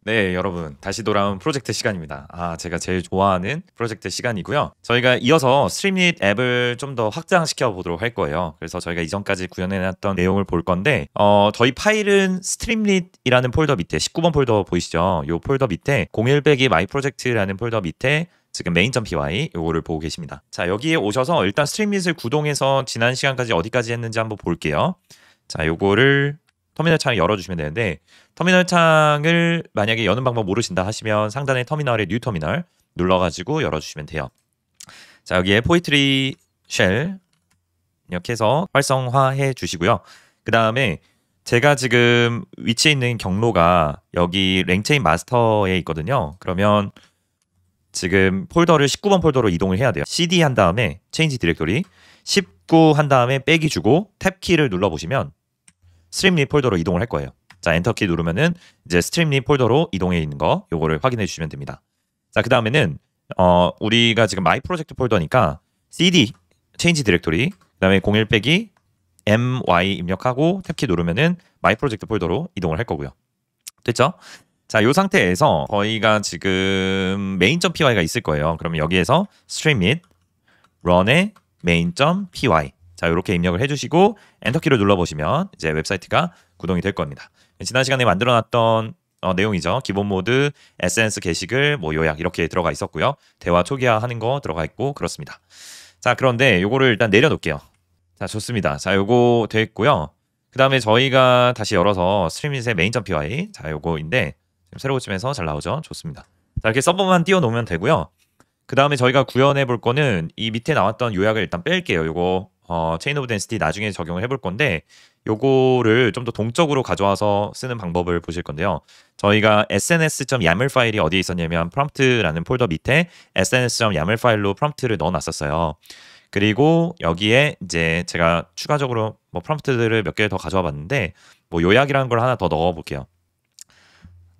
네, 여러분. 다시 돌아온 프로젝트 시간입니다. 제가 제일 좋아하는 프로젝트 시간이고요. 저희가 이어서 스트림릿 앱을 좀 더 확장시켜 보도록 할 거예요. 그래서 저희가 이전까지 구현해 놨던 내용을 볼 건데, 저희 파일은 스트림릿이라는 폴더 밑에 19번 폴더 보이시죠? 이 폴더 밑에 01 마이 프로젝트라는 폴더 밑에 지금 main.py 요거를 보고 계십니다. 자, 여기에 오셔서 일단 스트림릿을 구동해서 지난 시간까지 어디까지 했는지 한번 볼게요. 자, 요거를 터미널 창을 열어주시면 되는데, 터미널 창을 만약에 여는 방법 모르신다 하시면 상단의 터미널에 뉴 터미널 눌러가지고 열어주시면 돼요. 자, 여기에 포이트리 쉘 입력해서 활성화해 주시고요. 그 다음에 제가 지금 위치해 있는 경로가 여기 랭체인 마스터에 있거든요. 그러면 지금 폴더를 19번 폴더로 이동을 해야 돼요. cd 한 다음에 change 디렉토리 19 한 다음에 빼기 주고 탭 키를 눌러보시면 스트림릿 폴더로 이동을 할 거예요. 자, 엔터키 누르면은 이제 스트림릿 폴더로 이동해 있는 거 요거를 확인해 주시면 됩니다. 자, 그 다음에는 우리가 지금 마이 프로젝트 폴더니까 cd change 디렉토리 그다음에 01 빼기 my 입력하고 탭키 누르면은 마이 프로젝트 폴더로 이동을 할 거고요. 됐죠? 자, 요 상태에서 저희가 지금 main.py가 있을 거예요. 그러면 여기에서 streamlit run의 main.py 자, 이렇게 입력을 해주시고 엔터키를 눌러보시면 이제 웹사이트가 구동이 될 겁니다. 지난 시간에 만들어놨던 내용이죠. 기본 모드, SNS 게시글, 뭐 요약 이렇게 들어가 있었고요. 대화 초기화하는 거 들어가 있고 그렇습니다. 자, 그런데 요거를 일단 내려놓을게요. 자, 좋습니다. 자, 요거 돼 있고요. 그 다음에 저희가 다시 열어서 스트림릿의 main.py 자, 요거인데 지금 새로 고침해서 잘 나오죠. 좋습니다. 자, 이렇게 서버만 띄워놓으면 되고요. 그 다음에 저희가 구현해 볼 거는 이 밑에 나왔던 요약을 일단 뺄게요. 요거 체인 오브 덴시티 나중에 적용을 해볼 건데 요거를 좀 더 동적으로 가져와서 쓰는 방법을 보실 건데요. 저희가 sns.yaml 파일이 어디에 있었냐면 prompt라는 폴더 밑에 sns.yaml 파일로 prompt를 넣어놨었어요. 그리고 여기에 이제 제가 추가적으로 뭐 prompt들을 몇 개 더 가져와 봤는데 뭐 요약이라는 걸 하나 더 넣어 볼게요.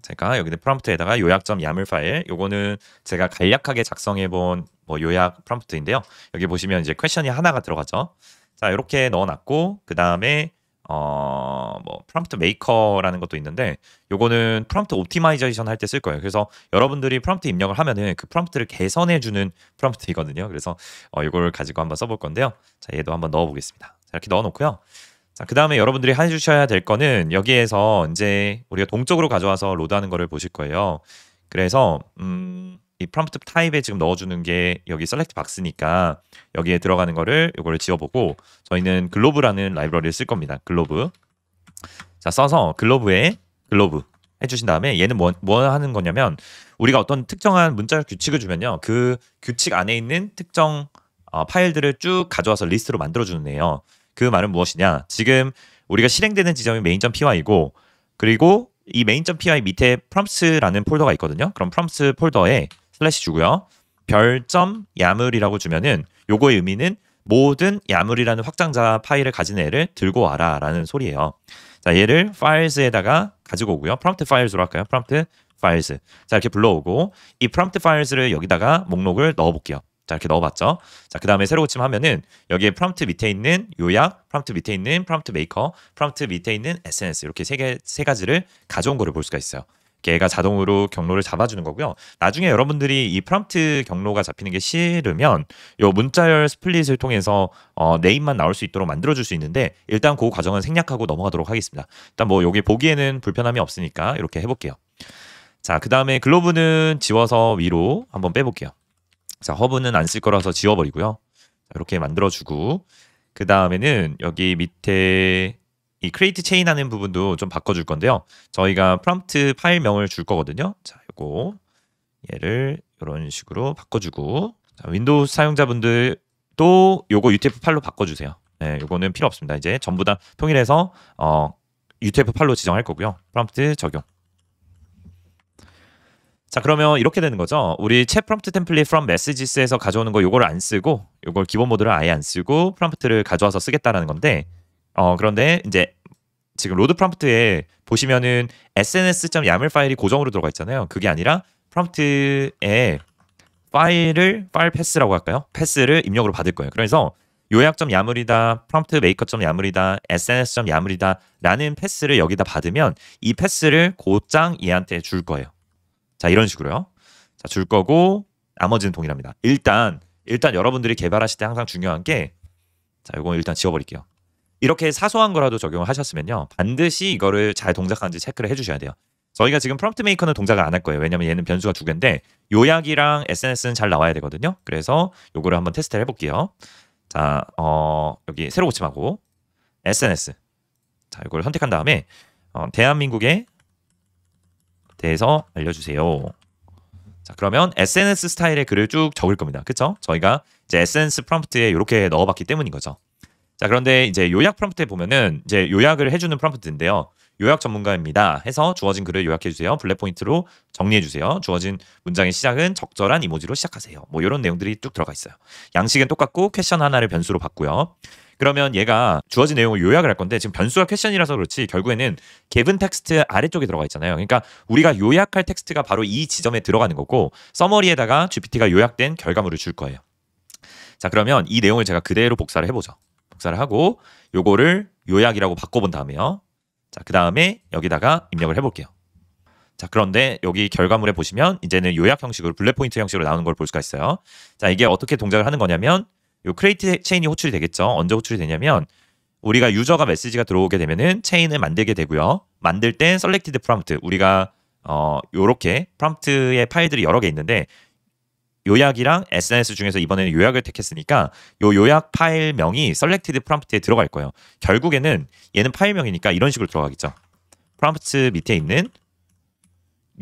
제가 여기 프롬프트에다가 요약.yaml 파일 요거는 제가 간략하게 작성해 본 뭐 요약 프롬프트인데요. 여기 보시면 이제 퀘션이 하나가 들어가죠. 자, 이렇게 넣어놨고 그 다음에 뭐 프롬프트 메이커라는 것도 있는데 요거는 프롬프트 옵티마이제이션 할 때 쓸 거예요. 그래서 여러분들이 프롬프트 입력을 하면은 그 프롬프트를 개선해 주는 프롬프트이거든요. 그래서 이걸 가지고 한번 써볼 건데요. 자, 얘도 한번 넣어보겠습니다. 자, 이렇게 넣어놓고요. 자, 그 다음에 여러분들이 해주셔야 될 거는 여기에서 이제 우리가 동적으로 가져와서 로드하는 거를 보실 거예요. 그래서 이 프롬프트 타입에 지금 넣어주는 게 여기 셀렉트 박스니까 여기에 들어가는 거를 요거를 지워보고 저희는 글로브라는 라이브러리를 쓸 겁니다. 글로브. 자, 써서 글로브에 글로브 해주신 다음에 얘는 뭐 하는 거냐면 우리가 어떤 특정한 문자열 규칙을 주면요. 그 규칙 안에 있는 특정 파일들을 쭉 가져와서 리스트로 만들어주는 애예요. 그 말은 무엇이냐? 지금 우리가 실행되는 지점이 main.py이고 그리고 이 main.py 밑에 prompts라는 폴더가 있거든요. 그럼 prompts 폴더에 슬래시 주고요. 별점 야물이라고 주면은 요거의 의미는 모든 야물이라는 확장자 파일을 가진 애를 들고 와라 라는 소리예요. 자, 얘를 files에다가 가지고 오고요. prompt files로 할까요? prompt files. 자, 이렇게 불러오고 이 prompt files를 여기다가 목록을 넣어볼게요. 자, 이렇게 넣어봤죠. 자, 그 다음에 새로 고침하면은 여기에 프롬프트 밑에 있는 요약, 프롬프트 밑에 있는 프롬프트 메이커, 프롬프트 밑에 있는 SNS 이렇게 세 가지를 가져온 거를 볼 수가 있어요. 얘가 자동으로 경로를 잡아주는 거고요. 나중에 여러분들이 이 프롬프트 경로가 잡히는 게 싫으면 요 문자열 스플릿을 통해서 네임만 나올 수 있도록 만들어줄 수 있는데 일단 그 과정은 생략하고 넘어가도록 하겠습니다. 일단 뭐 여기 보기에는 불편함이 없으니까 이렇게 해볼게요. 자, 그 다음에 글로브는 지워서 위로 한번 빼볼게요. 자, 허브는 안 쓸 거라서 지워버리고요. 자, 이렇게 만들어주고 그 다음에는 여기 밑에 이 크리에이트 체인 하는 부분도 좀 바꿔줄 건데요. 저희가 프롬프트 파일명을 줄 거거든요. 자, 요거 얘를 이런 식으로 바꿔주고 자, 윈도우 사용자분들도 요거 UTF-8로 바꿔주세요. 네, 요거는 필요 없습니다. 이제 전부 다 통일해서 UTF-8로 지정할 거고요. 프롬프트 적용. 자, 그러면 이렇게 되는 거죠. 우리 챗 프롬프트 템플릿 from messages에서 가져오는 거 요거를 안 쓰고 요걸 기본 모드를 아예 안 쓰고 프롬프트를 가져와서 쓰겠다라는 건데 그런데 이제 지금 로드 프롬프트에 보시면은 sns.yaml 파일이 고정으로 들어가 있잖아요. 그게 아니라 프롬프트에 파일 패스라고 할까요? 패스를 입력으로 받을 거예요. 그래서 요약.야물이다, prompt maker.야물이다, sns.야물이다 라는 패스를 여기다 받으면 이 패스를 곧장 얘한테 줄 거예요. 자, 이런 식으로요. 자, 줄 거고 나머지는 동일합니다. 일단 여러분들이 개발하실 때 항상 중요한 게, 자, 이거 일단 지워버릴게요. 이렇게 사소한 거라도 적용을 하셨으면요, 반드시 이거를 잘 동작하는지 체크를 해주셔야 돼요. 저희가 지금 프롬프트 메이커는 동작을 안 할 거예요. 왜냐면 얘는 변수가 2개인데 요약이랑 SNS는 잘 나와야 되거든요. 그래서 요거를 한번 테스트를 해볼게요. 자, 여기 새로 고침하고 SNS. 자, 이걸 선택한 다음에 대한민국에 대해서 알려주세요. 자, 그러면 SNS 스타일의 글을 쭉 적을 겁니다. 그쵸? 저희가 이제 SNS 프롬프트에 이렇게 넣어봤기 때문인 거죠. 자, 그런데 이제 요약 프롬프트에 보면은 이제 요약을 해주는 프롬프트인데요. 요약 전문가입니다 해서 주어진 글을 요약해주세요. 블랙 포인트로 정리해주세요. 주어진 문장의 시작은 적절한 이모지로 시작하세요. 뭐 이런 내용들이 뚝 들어가 있어요. 양식은 똑같고 퀘션 하나를 변수로 바꾸요. 그러면 얘가 주어진 내용을 요약을 할 건데 지금 변수가 퀘션이라서 그렇지 결국에는 given 텍스트 아래쪽에 들어가 있잖아요. 그러니까 우리가 요약할 텍스트가 바로 이 지점에 들어가는 거고 서머리에다가 GPT가 요약된 결과물을 줄 거예요. 자, 그러면 이 내용을 제가 그대로 복사를 해보죠. 복사를 하고 요거를 요약이라고 바꿔본 다음에요. 자, 그 다음에 여기다가 입력을 해볼게요. 자, 그런데 여기 결과물에 보시면 이제는 요약 형식으로 블랙 포인트 형식으로 나오는 걸 볼 수가 있어요. 자, 이게 어떻게 동작을 하는 거냐면 요 크리에이트 체인이 호출이 되겠죠. 언제 호출이 되냐면 우리가 유저가 메시지가 들어오게 되면은 체인을 만들게 되고요. 만들 때 셀렉티드 프롬프트, 우리가 요렇게 프롬프트의 파일들이 여러 개 있는데 요약이랑 SNS 중에서 이번에는 요약을 택했으니까 요 요약 파일명이 셀렉티드 프롬프트에 들어갈 거예요. 결국에는 얘는 파일명이니까 이런 식으로 들어가겠죠. 프롬프트 밑에 있는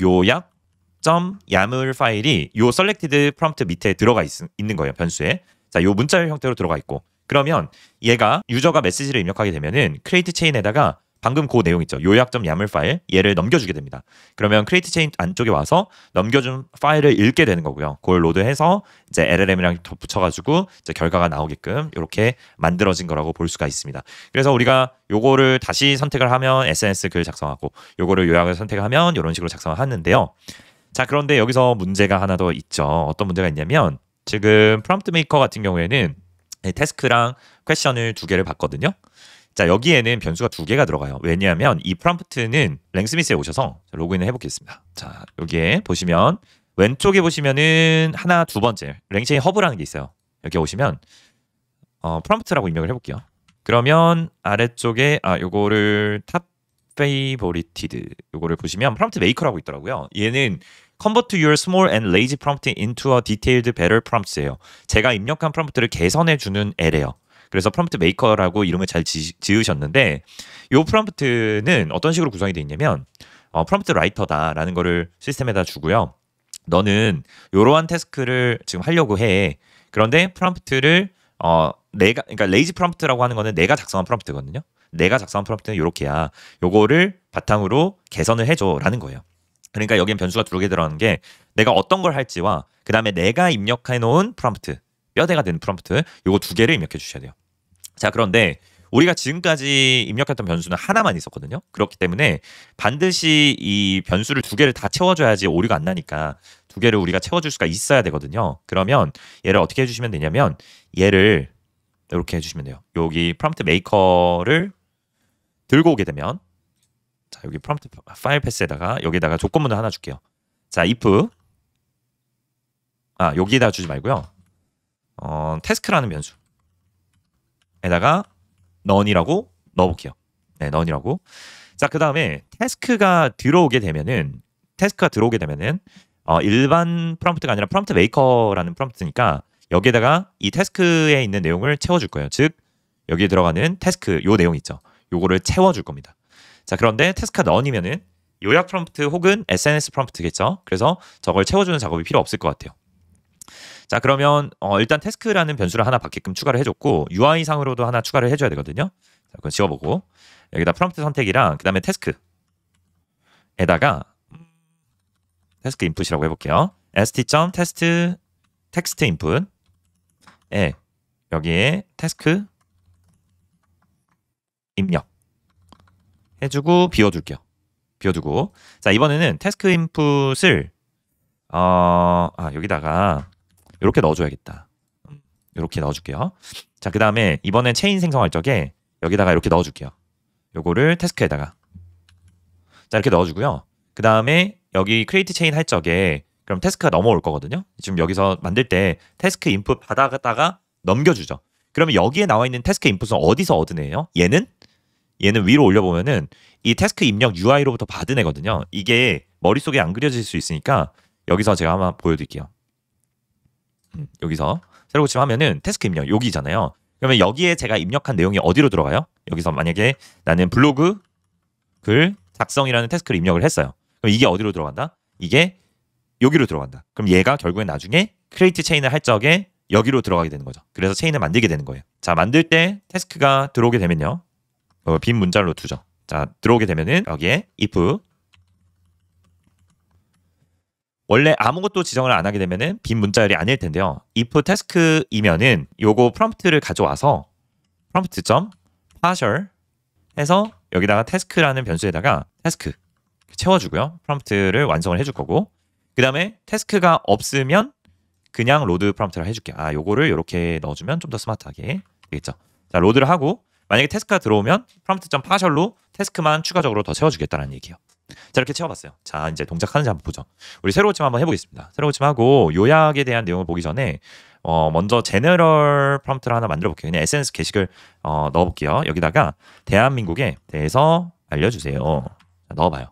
요약.yaml 파일이 요 셀렉티드 프롬프트 밑에 들어가 있는 거예요. 변수에. 자, 요 문자열 형태로 들어가 있고, 그러면 얘가 유저가 메시지를 입력하게 되면은 크리에이트 체인에다가 방금 그 내용 있죠. 요약.yaml 파일 얘를 넘겨주게 됩니다. 그러면 크리에이트 체인 안쪽에 와서 넘겨준 파일을 읽게 되는 거고요. 그걸 로드해서 이제 LLM이랑 붙여가지고 이제 결과가 나오게끔 이렇게 만들어진 거라고 볼 수가 있습니다. 그래서 우리가 요거를 다시 선택을 하면 SNS 글 작성하고 요거를 요약을 선택하면 이런 식으로 작성을 하는데요. 자, 그런데 여기서 문제가 하나 더 있죠. 어떤 문제가 있냐면 지금 프롬프트 메이커 같은 경우에는 태스크랑 퀘션을 2개를 받거든요. 자, 여기에는 변수가 2개가 들어가요. 왜냐하면 이 프롬프트는 랭스미스에 오셔서 로그인을 해보겠습니다. 자, 여기에 보시면 왼쪽에 보시면은 하나, 2번째 랭체인 허브라는 게 있어요. 여기 오시면 프롬프트라고 입력을 해볼게요. 그러면 아래쪽에 요거를 탑 페이보리티드 요거를 보시면 프롬프트 메이커라고 있더라고요. 얘는 Convert your small and lazy prompt into a detailed better prompts예요. 제가 입력한 프롬프트를 개선해주는 애래요. 그래서 프롬프트 메이커라고 이름을 잘 지으셨는데 이 프롬프트는 어떤 식으로 구성이 되어 있냐면 프롬프트 라이터다라는 거를 시스템에다 주고요. 너는 이러한 태스크를 지금 하려고 해. 그런데 프롬프트를 그러니까 레이지 프롬프트라고 하는 거는 내가 작성한 프롬프트거든요. 내가 작성한 프롬프트는 이렇게야. 요거를 바탕으로 개선을 해줘라는 거예요. 그러니까 여기엔 변수가 2개 들어가는 게 내가 어떤 걸 할지와 그 다음에 내가 입력해 놓은 프롬프트, 뼈대가 된 프롬프트 요거 2개를 입력해 주셔야 돼요. 자, 그런데 우리가 지금까지 입력했던 변수는 하나만 있었거든요. 그렇기 때문에 반드시 이 변수를 2개를 다 채워줘야지 오류가 안 나니까 2개를 우리가 채워줄 수가 있어야 되거든요. 그러면 얘를 어떻게 해주시면 되냐면 얘를 이렇게 해주시면 돼요. 여기 프롬프트 메이커를 들고 오게 되면 자, 여기 프롬프트 파일 패스에다가 여기다가 조건문을 하나 줄게요. 자, if 여기에다 주지 말고요. 태스크라는 변수에다가 none이라고 넣어볼게요. 네, none이라고. 자, 그 다음에 태스크가 들어오게 되면은 일반 프롬프트가 아니라 프롬프트 메이커라는 프롬프트니까 여기에다가 이 태스크에 있는 내용을 채워줄 거예요. 즉 여기에 들어가는 태스크 요 내용 있죠. 요거를 채워줄 겁니다. 자, 그런데 태스크가 none이면은 요약 프롬프트 혹은 SNS 프롬프트겠죠. 그래서 저걸 채워주는 작업이 필요 없을 것 같아요. 자, 그러면 일단 태스크라는 변수를 하나 받게끔 추가를 해줬고 UI 상으로도 하나 추가를 해줘야 되거든요. 자, 그건 지워보고 여기다 프롬프트 선택이랑 그 다음에 태스크에다가 태스크 인풋이라고 해볼게요. st.test 텍스트 인풋에 여기에 태스크 입력 해주고 비워둘게요. 비워두고 자, 이번에는 태스크 인풋을 여기다가 이렇게 넣어줘야겠다. 이렇게 넣어줄게요. 자, 그 다음에 이번엔 체인 생성할 적에 여기다가 이렇게 넣어줄게요. 요거를 태스크에다가. 자, 이렇게 넣어주고요. 그 다음에 여기 크리에이트 체인 할 적에 그럼 태스크가 넘어올 거거든요. 지금 여기서 만들 때 태스크 인풋 받아다가 넘겨주죠. 그러면 여기에 나와 있는 태스크 인풋은 어디서 얻은 애예요? 얘는 위로 올려보면은 이 태스크 입력 UI로부터 받은 애거든요. 이게 머릿속에 안 그려질 수 있으니까 여기서 제가 한번 보여드릴게요. 여기서 새로 고침하면은 태스크 입력 여기잖아요. 그러면 여기에 제가 입력한 내용이 어디로 들어가요? 여기서 만약에 나는 블로그 글 작성이라는 태스크를 입력을 했어요. 그럼 이게 어디로 들어간다? 이게 여기로 들어간다. 그럼 얘가 결국엔 나중에 크리에이트 체인을 할 적에 여기로 들어가게 되는 거죠. 그래서 체인을 만들게 되는 거예요. 자, 만들 때 태스크가 들어오게 되면요. 빈 문자로 두죠. 자, 들어오게 되면은 여기에 if 원래 아무것도 지정을 안 하게 되면은 빈 문자열이 아닐 텐데요. if task이면은 요거 프롬프트를 가져와서 prompt.partial 해서 여기다가 task라는 변수에다가 task 채워주고요. 프롬프트를 완성을 해줄 거고 그 다음에 태스크가 없으면 그냥 로드 프롬프트를 해줄게요. 아, 요거를 이렇게 넣어주면 좀 더 스마트하게 되겠죠. 자, 로드를 하고 만약에 태스크가 들어오면 prompt.partial로 태스크만 추가적으로 더 채워주겠다는 얘기예요. 자, 이렇게 채워봤어요. 자, 이제 동작하는지 한번 보죠. 우리 새로 고침 한번 해보겠습니다. 새로 고침하고 요약에 대한 내용을 보기 전에 먼저 제너럴 프롬프트를 하나 만들어 볼게요. 그냥 SNS 게시글 넣어볼게요. 여기다가 대한민국에 대해서 알려주세요. 자, 넣어봐요.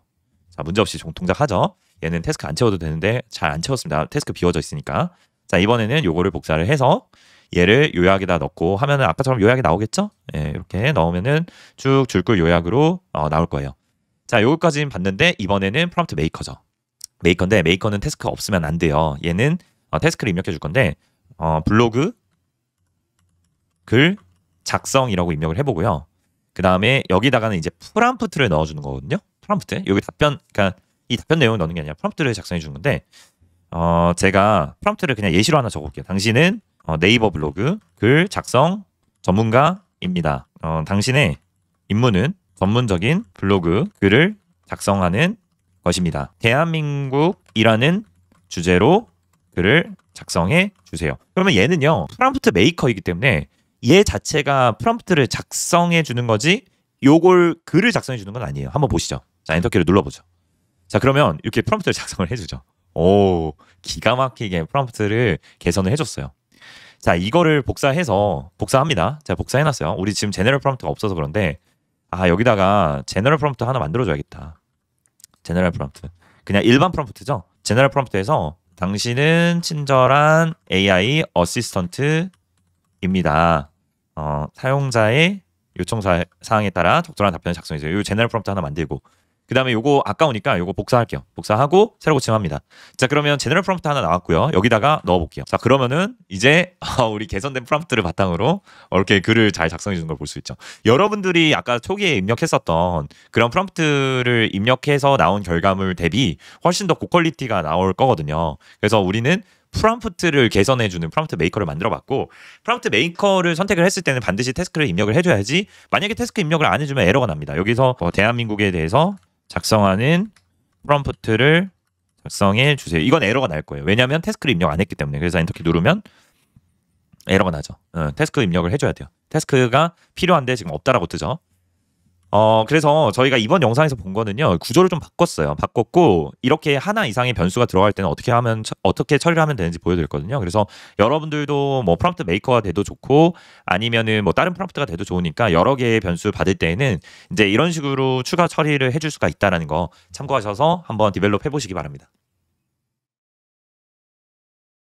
자, 문제없이 동작하죠. 얘는 태스크 안 채워도 되는데 잘 안 채웠습니다. 태스크 비워져 있으니까. 자, 이번에는 요거를 복사를 해서 얘를 요약에다 넣고 하면은 아까처럼 요약이 나오겠죠? 예, 이렇게 넣으면은 쭉 줄글 요약으로 나올 거예요. 자, 요거까지는 봤는데 이번에는 프롬프트 메이커죠. 메이커인데 메이커는 태스크가 없으면 안 돼요. 얘는 태스크를 입력해 줄 건데 블로그 글 작성이라고 입력을 해보고요. 그 다음에 여기다가는 이제 프롬프트를 넣어주는 거거든요. 프롬프트 여기 답변 그러니까 이 답변 내용을 넣는 게 아니라 프롬프트를 작성해 주는 건데 제가 프롬프트를 그냥 예시로 하나 적어볼게요. 당신은 네이버 블로그 글 작성 전문가입니다. 당신의 임무는 전문적인 블로그 글을 작성하는 것입니다. 대한민국이라는 주제로 글을 작성해 주세요. 그러면 얘는요 프롬프트 메이커이기 때문에 얘 자체가 프롬프트를 작성해 주는 거지 요걸 글을 작성해 주는 건 아니에요. 한번 보시죠. 자, 엔터키를 눌러보죠. 자, 그러면 이렇게 프롬프트를 작성을 해주죠. 오, 기가 막히게 프롬프트를 개선을 해줬어요. 자, 이거를 복사합니다. 제가 복사해놨어요. 우리 지금 제너럴 프롬프트가 없어서 그런데 여기다가 제너럴 프롬프트 하나 만들어줘야겠다. 제너럴 프롬프트 그냥 일반 프롬프트죠. 제너럴 프롬프트에서 당신은 친절한 AI 어시스턴트입니다. 사용자의 요청 사항에 따라 적절한 답변을 작성해주세요. 이 제너럴 프롬프트 하나 만들고 그 다음에 요거 아까우니까 요거 복사할게요. 복사하고 새로 고침합니다. 자, 그러면 제너럴 프롬프트 하나 나왔고요. 여기다가 넣어볼게요. 자, 그러면은 이제 우리 개선된 프롬프트를 바탕으로 이렇게 글을 잘 작성해 주는 걸 볼 수 있죠. 여러분들이 아까 초기에 입력했었던 그런 프롬프트를 입력해서 나온 결과물 대비 훨씬 더 고퀄리티가 나올 거거든요. 그래서 우리는 프롬프트를 개선해주는 프롬프트 메이커를 만들어봤고 프롬프트 메이커를 선택을 했을 때는 반드시 태스크를 입력을 해줘야지 만약에 태스크 입력을 안 해주면 에러가 납니다. 여기서 대한민국에 대해서 작성하는 프롬프트를 작성해 주세요. 이건 에러가 날 거예요. 왜냐하면 태스크를 입력 안 했기 때문에. 그래서 엔터키 누르면 에러가 나죠. 태스크 입력을 해줘야 돼요. 태스크가 필요한데 지금 없다라고 뜨죠. 그래서 저희가 이번 영상에서 본 거는요 구조를 좀 바꿨고 이렇게 하나 이상의 변수가 들어갈 때는 어떻게 처리를 하면 되는지 보여드렸거든요. 그래서 여러분들도 뭐 프롬프트 메이커가 돼도 좋고 아니면은 뭐 다른 프롬프트가 돼도 좋으니까 여러 개의 변수 받을 때에는 이제 이런 식으로 추가 처리를 해줄 수가 있다라는 거 참고하셔서 한번 디벨롭 해보시기 바랍니다.